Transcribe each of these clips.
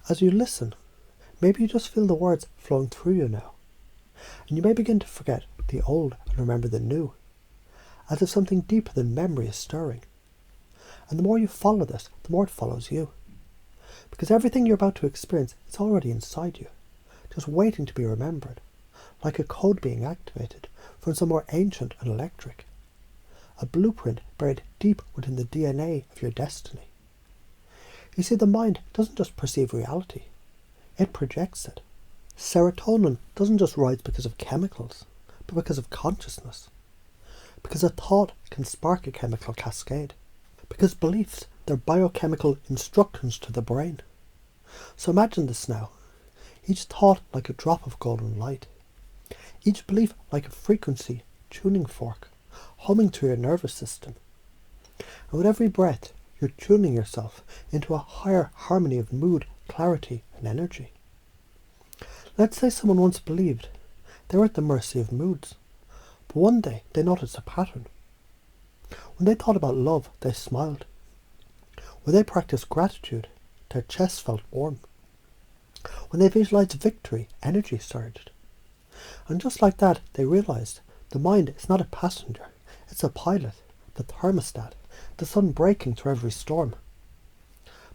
As you listen, maybe you just feel the words flowing through you now, and you may begin to forget the old and remember the new, as if something deeper than memory is stirring. And the more you follow this, the more it follows you. Because everything you're about to experience is already inside you, just waiting to be remembered, like a code being activated from somewhere ancient and electric. A blueprint buried deep within the DNA of your destiny. You see, the mind doesn't just perceive reality, it projects it. Serotonin doesn't just rise because of chemicals, but because of consciousness. Because a thought can spark a chemical cascade. Because beliefs, they're biochemical instructions to the brain. So imagine this now. Each thought like a drop of golden light. Each belief like a frequency tuning fork, humming through your nervous system. And with every breath, you're tuning yourself into a higher harmony of mood, clarity, and energy. Let's say someone once believed they were at the mercy of moods, but one day they noticed a pattern. When they thought about love, they smiled. When they practiced gratitude, their chest felt warm. When they visualized victory, energy surged. And just like that, they realized the mind is not a passenger, it's a pilot, the thermostat, the sun breaking through every storm.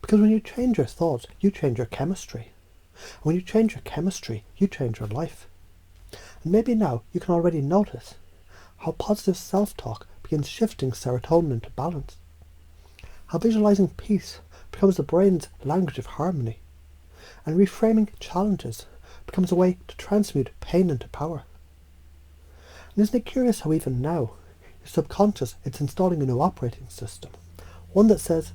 Because when you change your thoughts, you change your chemistry. And when you change your chemistry, you change your life. And maybe now you can already notice how positive self-talk begins shifting serotonin into balance. How visualizing peace becomes the brain's language of harmony. And reframing challenges becomes a way to transmute pain into power. And isn't it curious how even now, your subconscious is installing a new operating system, one that says,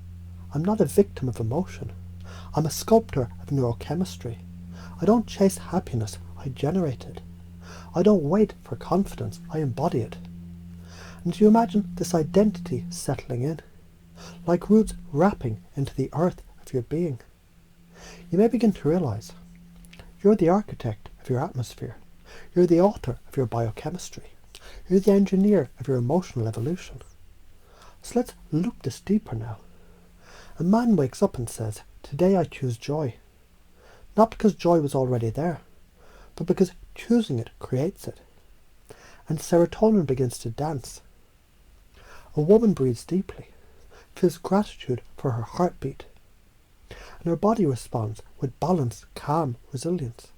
I'm not a victim of emotion, I'm a sculptor of neurochemistry. I don't chase happiness, I generate it. I don't wait for confidence, I embody it. And do you imagine this identity settling in, like roots wrapping into the earth of your being? You may begin to realize you're the architect of your atmosphere. You're the author of your biochemistry. You're the engineer of your emotional evolution. So let's loop this deeper now. A man wakes up and says, today I choose joy. Not because joy was already there, but because choosing it creates it. And serotonin begins to dance. A woman breathes deeply, feels gratitude for her heartbeat, and her body responds with balance, calm, resilience.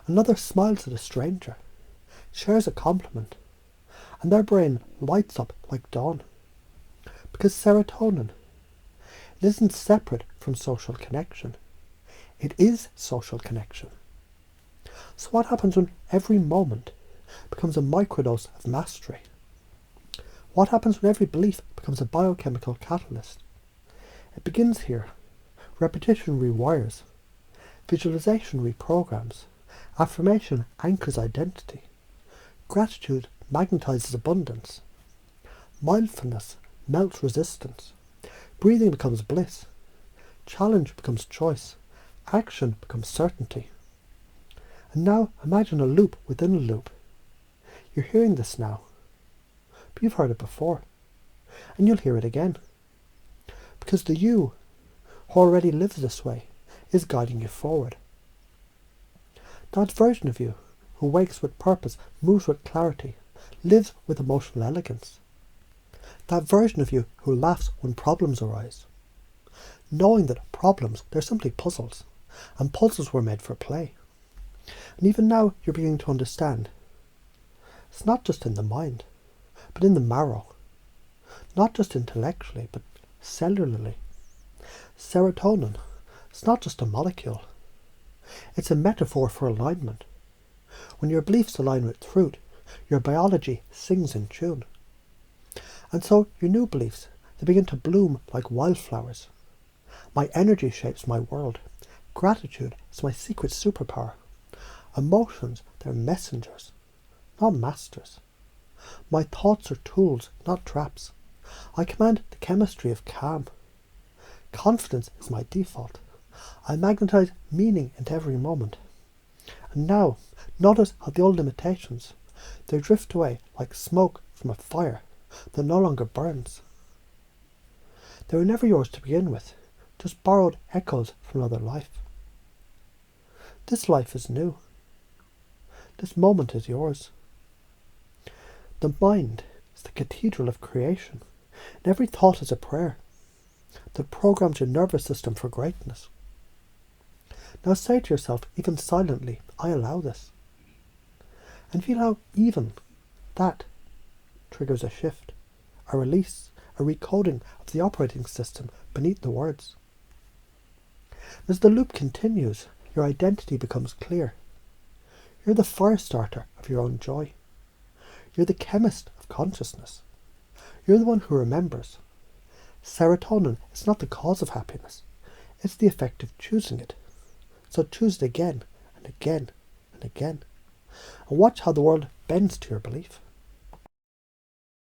Another smiles at a stranger, shares a compliment, and their brain lights up like dawn. Because serotonin, it isn't separate from social connection. It is social connection. So what happens when every moment becomes a microdose of mastery? What happens when every belief becomes a biochemical catalyst? It begins here. Repetition rewires. Visualization reprograms. Affirmation anchors identity. Gratitude magnetizes abundance. Mindfulness melts resistance. Breathing becomes bliss. Challenge becomes choice. Action becomes certainty. And now imagine a loop within a loop. You're hearing this now, but you've heard it before, and you'll hear it again. Because the you who already lives this way is guiding you forward. That version of you who wakes with purpose, moves with clarity, lives with emotional elegance. That version of you who laughs when problems arise, knowing that problems, they're simply puzzles, and puzzles were made for play. And even now you're beginning to understand, it's not just in the mind, but in the marrow. Not just intellectually, but cellularly. Serotonin, it's not just a molecule. It's a metaphor for alignment. When your beliefs align with truth, your biology sings in tune. And so your new beliefs, they begin to bloom like wildflowers. My energy shapes my world. Gratitude is my secret superpower. Emotions, they're messengers, not masters. My thoughts are tools, not traps. I command the chemistry of calm. Confidence is my default. I magnetize meaning into every moment. And now, notice how the old limitations, they drift away like smoke from a fire that no longer burns. They were never yours to begin with, just borrowed echoes from another life. This life is new. This moment is yours. The mind is the cathedral of creation, and every thought is a prayer that programs your nervous system for greatness. Now say to yourself, even silently, I allow this. And feel how even that triggers a shift, a release, a recoding of the operating system beneath the words. As the loop continues, your identity becomes clear. You're the fire starter of your own joy. You're the chemist of consciousness. You're the one who remembers. Serotonin is not the cause of happiness. It's the effect of choosing it. So choose it again and again and again. And watch how the world bends to your belief.